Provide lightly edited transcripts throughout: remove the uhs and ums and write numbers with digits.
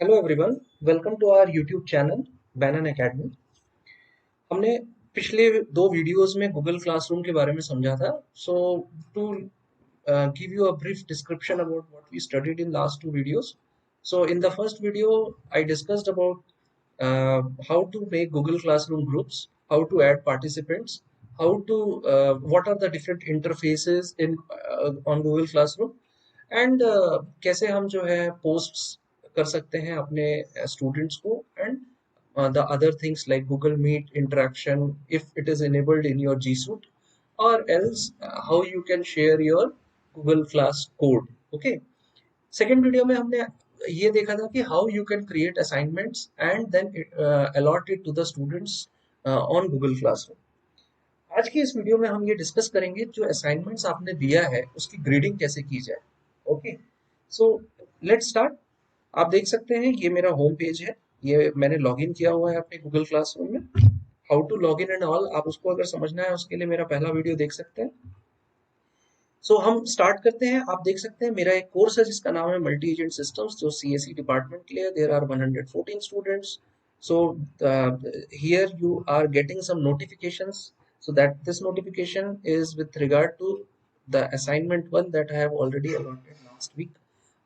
Hello everyone, welcome to our YouTube channel बैनन Academy. हमने पिछले दो वीडियोस में गूगल क्लासरूम के बारे में समझा था। सो to give you a brief description about what we studied in last two videos. So in the first video I discussed about how to make Google Classroom groups, how to add participants, how to what are the different interfaces in on Google Classroom, and कैसे हम जो है posts कर सकते हैं अपने students को, and the other things like Google Meet interaction if it is enabled in your G Suite, or else how you can share your Google Class code. Okay. Second video में हमने ये देखा था कि how you can create assignments and then allot it to the students on Google Classroom. आज की इस video में हम ये डिस्कस करेंगे जो असाइनमेंट्स आपने दिया है उसकी ग्रेडिंग कैसे की जाए। Okay, so let's start. आप देख सकते हैं ये मेरा होम पेज है, ये मैंने लॉगिन किया हुआ है अपने गूगल क्लासरूम में। How to log in and all आप उसको अगर समझना है उसके लिए मेरा पहला वीडियो देख सकते हैं। सो हम स्टार्ट करते हैं। आप देख सकते हैं मेरा एक कोर्स है जिसका नाम है मल्टी एजेंट सिस्टम्स, जो सीएसई डिपार्टमेंट के लिए। There are 114 students. So here you are getting some notifications, so that this notification is with regard to the assignment one that I have already allotted last week,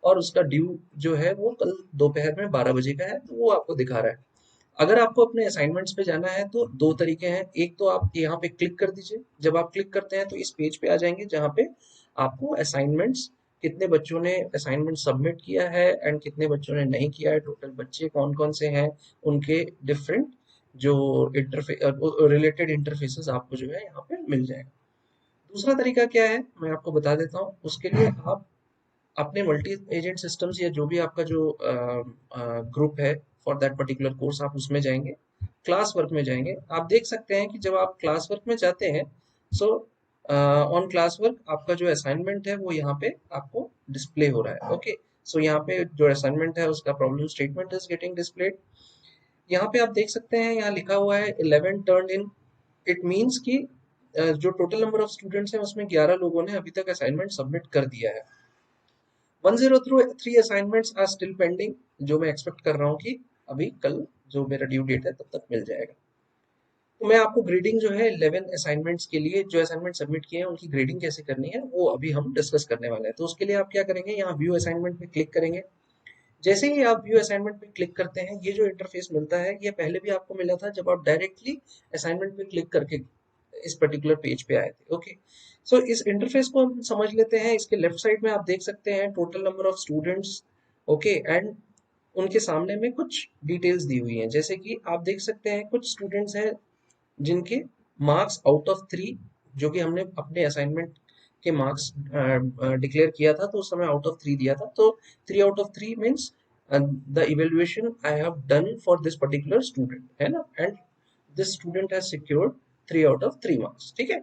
और उसका due जो है वो कल दोपहर में 12 बजे का है, तो वो आपको दिखा रहा है। अगर आपको अपने असाइनमेंट्स पे जाना है तो दो तरीके हैं। एक तो आप यहाँ पे क्लिक कर दीजिए। जब आप क्लिक करते हैं तो इस पेज पे आ जाएंगे जहाँ पे आपको असाइनमेंट्स, कितने बच्चों ने असाइनमेंट सबमिट किया है एंड कितने बच्चों ने नहीं किया है, टोटल बच्चे कौन कौन से हैं, उनके डिफरेंट जो रिलेटेड इंटरफेसेस आपको जो है यहाँ पे मिल जाएगा। दूसरा तरीका क्या है मैं आपको बता देता हूँ। उसके लिए आप अपने मल्टी एजेंट सिस्टम्स या जो भी आपका जो ग्रुप है फॉर दैट पर्टिकुलर कोर्स, आप उसमें जाएंगे, क्लास वर्क में जाएंगे। आप देख सकते हैं कि जब आप क्लास वर्क में जाते हैं, सो ऑन क्लास वर्क आपका जो असाइनमेंट है वो यहाँ पे आपको डिस्प्ले हो रहा है। ओके, सो यहाँ पे जो असाइनमेंट है उसका problem statement is getting displayed. यहाँ पे आप देख सकते हैं यहाँ लिखा हुआ है 11 टर्न इन। इट मीन्स कि जो टोटल नंबर ऑफ स्टूडेंट्स हैं उसमें 11 लोगों ने अभी तक असाइनमेंट सबमिट कर दिया है। 103 असाइनमेंट्स आर स्टिल पेंडिंग, जो मैं एक्सपेक्ट कर रहा हूँ कि अभी कल जो मेरा ड्यू डेट है तब तक मिल जाएगा। तो मैं आपको ग्रेडिंग जो है 11 असाइनमेंट्स के लिए, जो असाइनमेंट सबमिट किए हैं उनकी ग्रेडिंग कैसे करनी है वो अभी हम डिस्कस करने वाले हैं। तो उसके लिए आप क्या करेंगे, यहाँ व्यू असाइनमेंट पे क्लिक करेंगे। जैसे ही आप व्यू असाइनमेंट पे क्लिक करते हैं ये जो इंटरफेस मिलता है ये पहले भी आपको मिला था जब आप डायरेक्टली असाइनमेंट पे क्लिक करके इस पर्टिकुलर पेज पे आए थे। ओके, सो इस इंटरफेस को हम समझ लेते हैं। इसके लेफ्ट साइड में आप देख सकते हैं total number of students. Okay, and उनके सामने में कुछ डिटेल्स दी हुई हैं, जैसे कि आप देख सकते हैं कुछ स्टूडेंट्स हैं जिनके मार्क्स आउट ऑफ 3, जो कि हमने अपने असाइनमेंट के मार्क्स डिक्लेयर किया था तो उस समय आउट ऑफ 3 दिया था। तो 3 out of 3 means the evaluation I have done for this particular student, है ना, and this student has secured 3 out of 3 marks. ठीक है,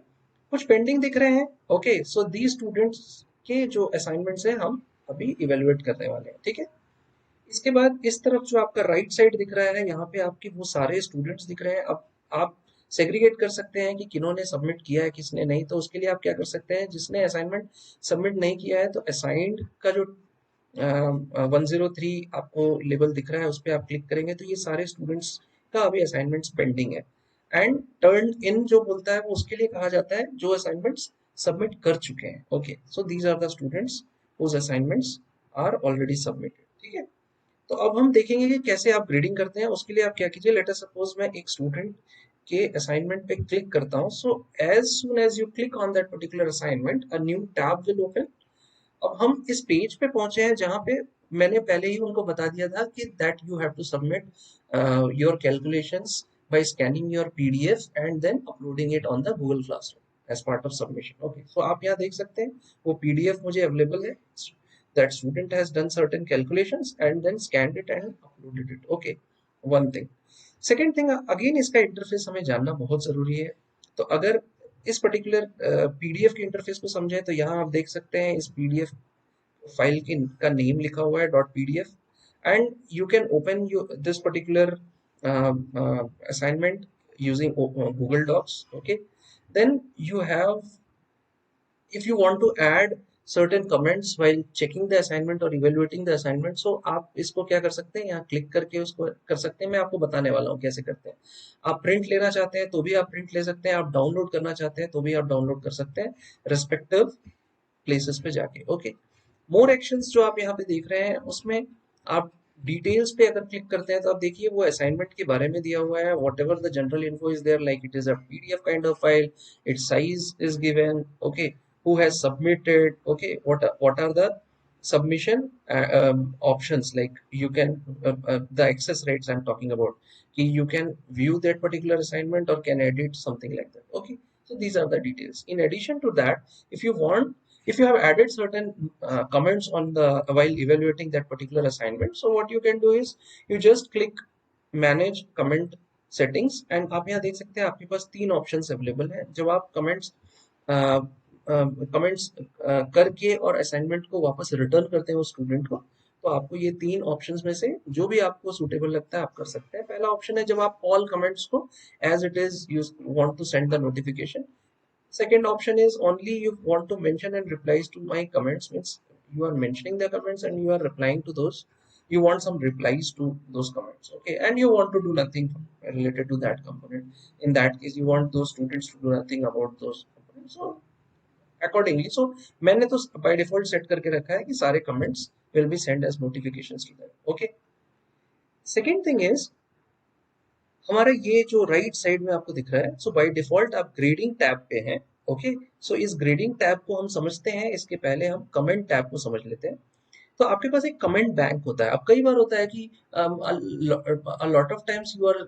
कुछ पेंडिंग दिख रहे हैं। ओके, सो दी स्टूडेंट्स के जो असाइनमेंट्स हैं हम अभी इवेल्युएट करने वाले हैं। ठीक है, इसके बाद इस तरफ जो आपका राइट साइड दिख रहा है यहाँ पे आपके वो सारे स्टूडेंट्स दिख रहे हैं। अब आप सेग्रीगेट कर सकते हैं कि किन्होंने सबमिट किया है किसने नहीं। तो उसके लिए आप क्या कर सकते हैं, जिसने असाइनमेंट सबमिट नहीं किया है तो असाइंड का जो 103 आपको लेवल दिख रहा है उस पर आप क्लिक करेंगे तो ये सारे स्टूडेंट्स का अभी असाइनमेंट्स पेंडिंग है। एंड टर्न इन जो बोलता है वो उसके लिए कहा जाता है जो असाइनमेंट्स सबमिट कर चुके हैं। Okay, so these are the students whose assignments are already submitted. ठीक है, तो अब हम देखेंगे कि कैसे आप ग्रेडिंग करते हैं। उसके लिए आप क्या कीजिए, लेट अस सपोज मैं एक स्टूडेंट के असाइनमेंट पे क्लिक करता हूँ। So as soon as you click on that particular assignment a new tab will open. अब हम इस पेज पे पहुंचे हैं जहां पे मैंने पहले ही उनको बता दिया था कि that you have to submit your calculations by scanning your PDF and then uploading it on the Google Classroom as part of submission. Okay, so आप यहाँ देख सकते हैं वो PDF मुझे अवेलेबल है। That student has done certain calculations and then scanned it and uploaded it. Okay, one thing. Second thing, again इसका interface हमें जानना बहुत जरूरी है। तो अगर इस पर्टिकुलर पीडीएफ के इंटरफेस को समझे तो यहाँ आप देख सकते हैं इस पीडीएफ फाइल की का नेम लिखा हुआ है .pdf, and you can open this particular assignment using Google Docs. Okay, then you have, if you want to add certain comments while checking the assignment or evaluating the assignment. So आप इसको क्या कर सकते हैं, यहाँ click करके उसको कर सकते हैं। मैं आपको बताने वाला हूँ कैसे करते हैं। आप प्रिंट लेना चाहते हैं तो भी आप प्रिंट ले सकते हैं, आप डाउनलोड करना चाहते हैं तो भी आप डाउनलोड कर सकते हैं रिस्पेक्टिव प्लेसेस पे जाके। ओके, मोर एक्शंस जो आप यहाँ पे देख रहे हैं उसमें आप डिटेल्स पे अगर क्लिक करते हैं तो आप देखिए वो असाइनमेंट के बारे में दिया हुआ है। Whatever the general info is there, like it is a PDF kind of file, its size is given, okay, who has submitted, okay, what are the submission options, like you can the access rates I'm talking about, you can view that particular assignment or can edit something like that. Okay, so these are the details. In addition to that, if you want, if you have added certain comments on the while evaluating that particular assignment, so what you can do is you just click manage comment settings, and आप यहाँ देख सकते हैं आपके पास तीन options available हैं। जब आप कमेंट्स कमेंट्स करके और असाइनमेंट को वापस रिटर्न करते हैं उस स्टूडेंट को, तो आपको ये तीन ऑप्शंस में से जो भी आपको सुटेबल लगता है आप कर सकते हैं। पहला ऑप्शन है जब आप ऑल कमेंट्स को as it is you want to send the notification. Second option is only you want to mention and replies to my comments, means you are mentioning the comments and you are replying to those. You want some replies to those comments, okay, and you want to do nothing related to that component. In that case, you want those students to do nothing about those components. So accordingly, so मैंने तो by default set करके रखा है कि सारे comments will be sent as notifications to them. Okay. Second thing is हमारा ये जो राइट साइड में आपको दिख रहा है, सो बाय डिफॉल्ट आप ग्रेडिंग टैब पे हैं। ओके, सो इस ग्रेडिंग टैब को हम समझते हैं, इसके पहले हम कमेंट टैब को समझ लेते हैं। तो आपके पास एक कमेंट बैंक होता है। अब कई बार होता है कि a lot of times you are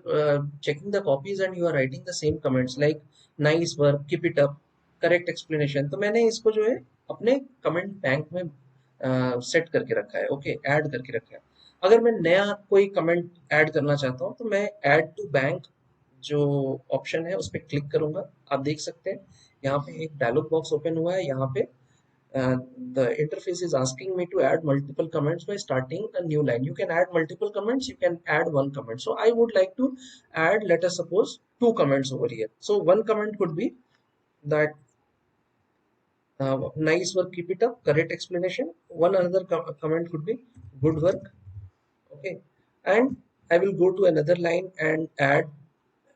checking the copies and you are writing the same comments like nice work, keep it up, correct explanation। तो मैंने इसको जो है अपने कमेंट बैंक में सेट करके रखा है, ओके, ऐड करके रखा है। अगर मैं नया कोई कमेंट ऐड करना चाहता हूँ तो मैं ऐड टू बैंक जो ऑप्शन है उस पर क्लिक करूंगा। आप देख सकते हैं यहाँ पे एक डायलॉग बॉक्स ओपन हुआ है। यहाँ पे the interface is asking me to add multiple comments by starting a new line. You can add multiple comments, you can add one comment. So I would like to add, let us suppose, two comments over here. So one comment could be that nice work, keep it up, correct explanation. One another comment could be good work, okay, and I will go to another line and add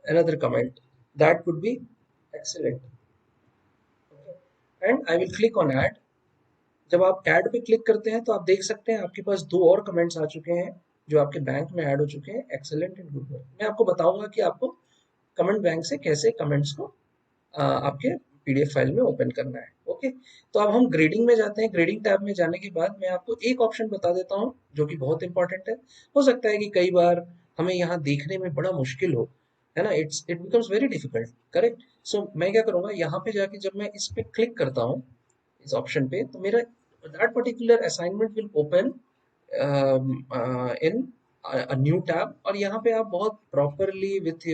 another comment that could be excellent, okay, and I will click on add. जब आप add पे click करते हैं तो आप देख सकते हैं आपके पास दो और कमेंट्स आ चुके हैं जो आपके बैंक में ऐड हो चुके हैं, एक्सेलेंट एंड गुड वर्क। मैं आपको बताऊंगा कि आपको कमेंट बैंक से कैसे कमेंट्स को आपके पीडीएफ फाइल में ओपन करना है। ओके, तो अब हम ग्रेडिंग में जाते हैं। ग्रेडिंग टैब में जाने के बाद मैं आपको एक ऑप्शन बता देता हूँ जो कि बहुत इंपॉर्टेंट है। हो सकता है कि कई बार हमें यहाँ देखने में बड़ा मुश्किल हो, है ना, it becomes very difficult, correct. So मैं क्या करूंगा, यहाँ पे जाके जब मैं इस पे क्लिक करता हूँ इस ऑप्शन पे, तो मेरा that particular assignment will open in a new tab, और यहाँ पे आप बहुत properly with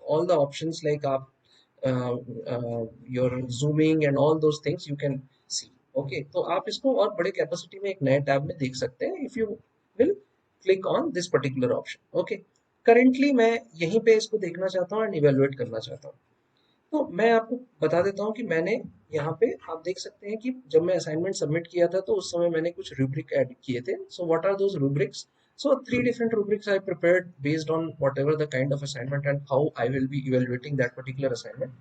all the options like आप your zooming and all those things you can see। okay, तो आप इसको और बड़े कैपेसिटी में एक नए टैब में देख सकते हैं if you will click on this particular option। okay, currently मैं यहीं पे इसको देखना चाहता हूँ and evaluate करना चाहता हूँ। तो मैं आपको बता देता हूँ कि मैंने यहाँ पे आप देख सकते हैं कि जब मैं असाइनमेंट सबमिट किया था तो उस समय मैंने कुछ रूब्रिक ऐड किए थे। So what are those rubrics? So three different rubrics I prepared based on whatever the kind of assignment and how I will be evaluating that particular assignment.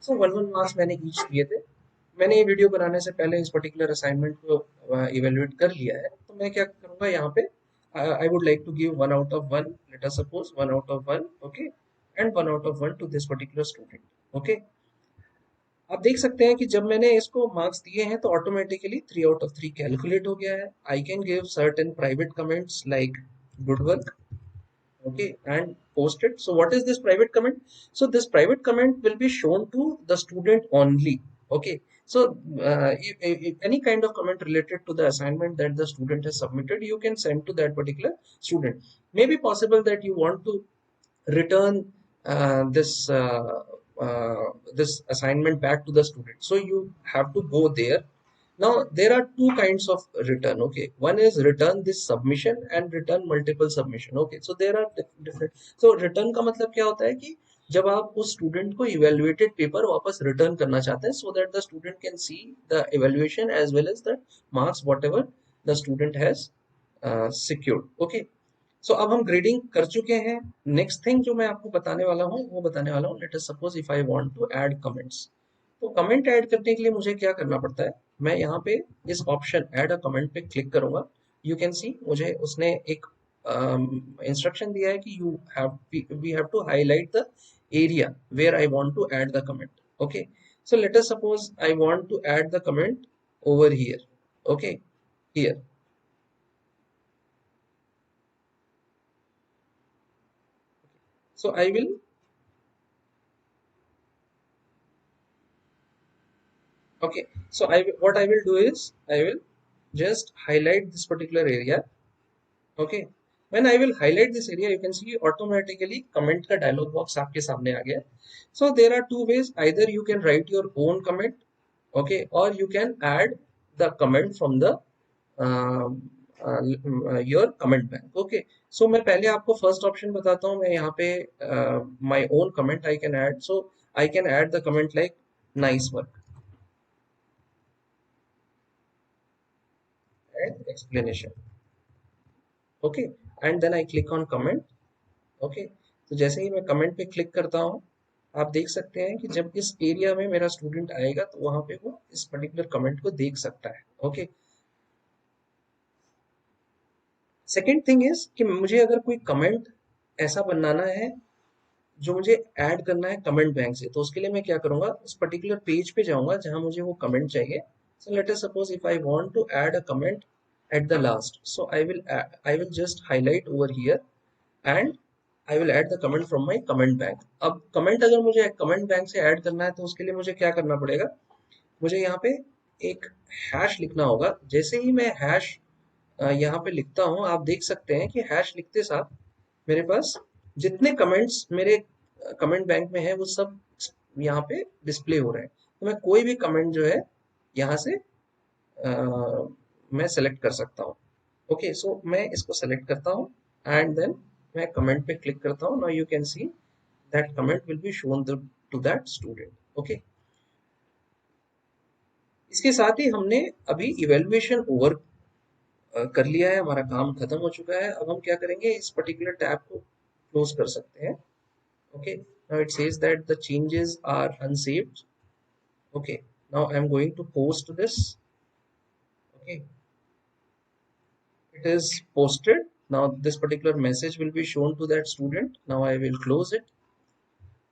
So 1 marks मैंने each दिए थे। मैंने ये video बनाने से पहले इस particular assignment को evaluate कर लिया है। तो मैं क्या करूँगा यहाँ पे, I would like to give 1 out of 1, let us suppose 1 out of 1, okay, and 1 out of 1 to this particular student, okay। आप देख सकते हैं कि जब मैंने इसको मार्क्स दिए हैं तो ऑटोमेटिकली 3 आउट ऑफ 3 कैलकुलेट हो गया है। I can give certain private comments like good work, okay, and post it। So what is this private comment? So this private comment will be shown to the student only, okay। So if any kind of comment related to the assignment that the student has submitted, you can send to that particular student। May be possible that you want to return this assignment back to the student, so you have to go there। now there are two kinds of return, okay, one is return this submission and return multiple submission, okay। so there are different। so return का मतलब क्या होता है कि जब आप उस student को इवेल्युएटेड पेपर वापस रिटर्न करना चाहते हैं, so that the student can see the evaluation as well as the marks whatever the student has secured. Okay, so अब हम ग्रेडिंग कर चुके हैं। नेक्स्ट थिंग जो मैं आपको बताने वाला हूँ वो बताने वाला हूँ, let us suppose if I want to add comments. तो कमेंट ऐड करने के लिए मुझे क्या करना पड़ता है, मैं यहाँ पे इस ऑप्शन ऐड अ कमेंट पे क्लिक करूंगा। यू कैन सी मुझे उसने एक इंस्ट्रक्शन दिया है कि you have we have to highlight the area where I want to add the comment. Okay, so let us suppose I want to add the comment over here. Okay, here, so I will, okay, so what I will do is I will just highlight this particular area. Okay, when I will highlight this area, you can see automatically comment का dialog box आपके सामने आ गया। So there are two ways, either you can write your own comment, okay, or you can add the comment from the your comment bank। okay, so मैं पहले आपको first option बताता हूँ। मैं यहाँ पे my own comment I can add, so I can add the comment like nice work and explanation। Okay, and then I click on comment. Okay, तो जैसे ही मैं कमेंट पे क्लिक करता हूँ, आप देख सकते हैं कि जब इस एरिया में मेरा स्टूडेंट आएगा तो वहां पे वो इस पर्टिकुलर कमेंट को देख सकता है। ओके, सेकेंड थिंग इज कि मुझे अगर कोई कमेंट ऐसा बनाना है जो मुझे ऐड करना है कमेंट बैंक से, तो उसके लिए मैं क्या करूंगा, उस पर्टिकुलर पेज पे जाऊंगा जहां मुझे वो कमेंट चाहिए। So let us suppose if I want to add a comment at the last, so I will just highlight over here and I will add the comment from my comment bank। अब comment अगर मुझे comment bank से add करना है तो उसके लिए मुझे क्या करना पड़ेगा, मुझे यहाँ पे एक हैश लिखना होगा। जैसे ही मैं हैश यहाँ पे लिखता हूँ, आप देख सकते हैं कि हैश लिखते साथ मेरे पास जितने कमेंट्स मेरे कमेंट बैंक में है वो सब यहाँ पे डिस्प्ले हो रहे हैं। तो मैं कोई भी कमेंट जो है यहाँ से मैं सेलेक्ट कर सकता हूँ। ओके, सो मैं इसको सेलेक्ट करता हूँ एंड देन मैं कमेंट पे क्लिक करता हूँ। Now you can see that comment will be shown to that student. Okay, इसके साथ ही हमने अभी इवेल्युएशन ओवर कर लिया है, हमारा काम खत्म हो चुका है। अब हम क्या करेंगे, इस पर्टिकुलर टैब को क्लोज कर सकते हैं। Okay, now it says that the changes are unsaved. Okay, now I am going to post this. Okay, it is posted। now this particular message will be shown to that student। now I will close it।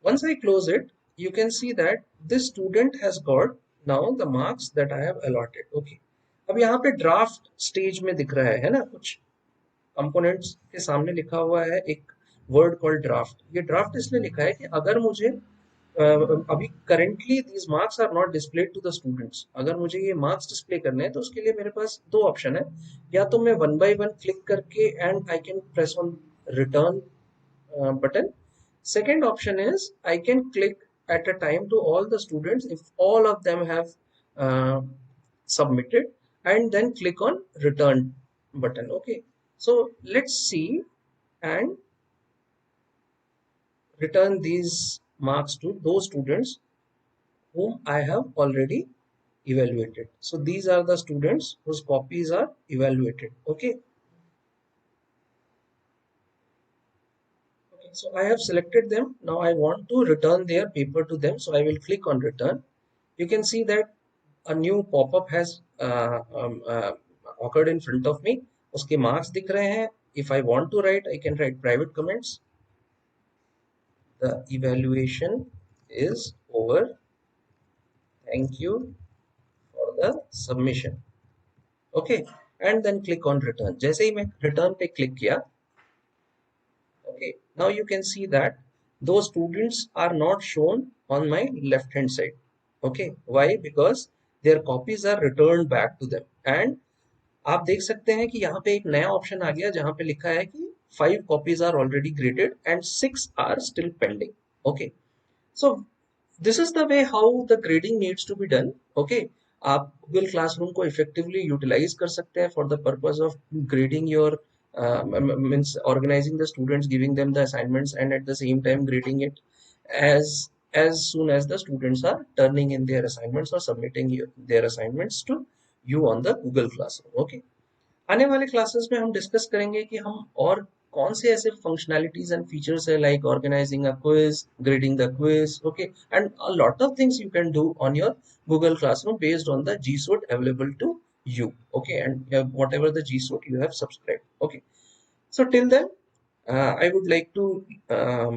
once I close it, you can see that this student has got now the marks that I have allotted। okay, अब यहाँ पे draft stage में दिख रहा है ना, कुछ components के सामने लिखा हुआ है एक वर्ड कॉल्ड ड्राफ्ट। ये ड्राफ्ट इसलिए लिखा है कि अगर मुझे अभी currently these marks are not displayed to the students, अगर मुझे ये मार्क्स डिस्प्ले करने हैं तो उसके लिए मेरे पास दो ऑप्शन है। या तो मैं वन बाय वन क्लिक करके and I can press on return button। Second option is I can click at a time to all the students if all of them have uh, submitted, and then click on return button। okay, so let's see and return these marks to those students whom I have already evaluated। so these are the students whose copies are evaluated। okay, so I have selected them। now I want to return their paper to them, so I will click on return। you can see that a new pop-up has occurred in front of me। उसके marks दिख रहे हैं। if I want to write, I can write private comments। the evaluation is over, thank you for the submission। okay, and then click on return। जैसे ही मैं return पे click किया, okay, now you can see that those students are not shown on my left hand side। okay, why? because their copies are returned back to them। and आप देख सकते हैं कि यहाँ पे एक नया ऑप्शन आ गया जहाँ पे लिखा है कि 5 copies are already graded and 6 are still pending. Okay, so this is the way how the grading needs to be done. Okay, आप गूगल क्लासरूम को इफेक्टिवली यूटिलाइज कर सकते हैं for the purpose of grading your means organizing the students, giving them the assignments and at the same time grading it। as soon as the students are turning in their assignments or submitting their assignments to you on the Google Classroom. Okay. आने वाले classes में हम discuss करेंगे कि हम और कौन से ऐसे फंक्शनैलिटीज एंड फीचर्स है like organizing a quiz, grading the quiz, okay, and a lot of things you can do on your Google Classroom based on the G Suite available to you, okay, and whatever the G Suite you have subscribed, okay. So till then, I would like to uh,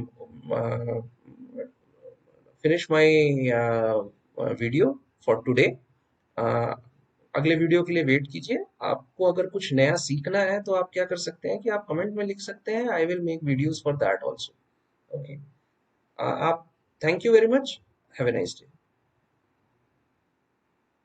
finish my video for today. अगले video के लिए wait कीजिए। आपको अगर कुछ नया सीखना है तो आप क्या कर सकते हैं कि आप कमेंट में लिख सकते हैं, I will make videos for that also, okay. आप, thank you very much, have a nice day.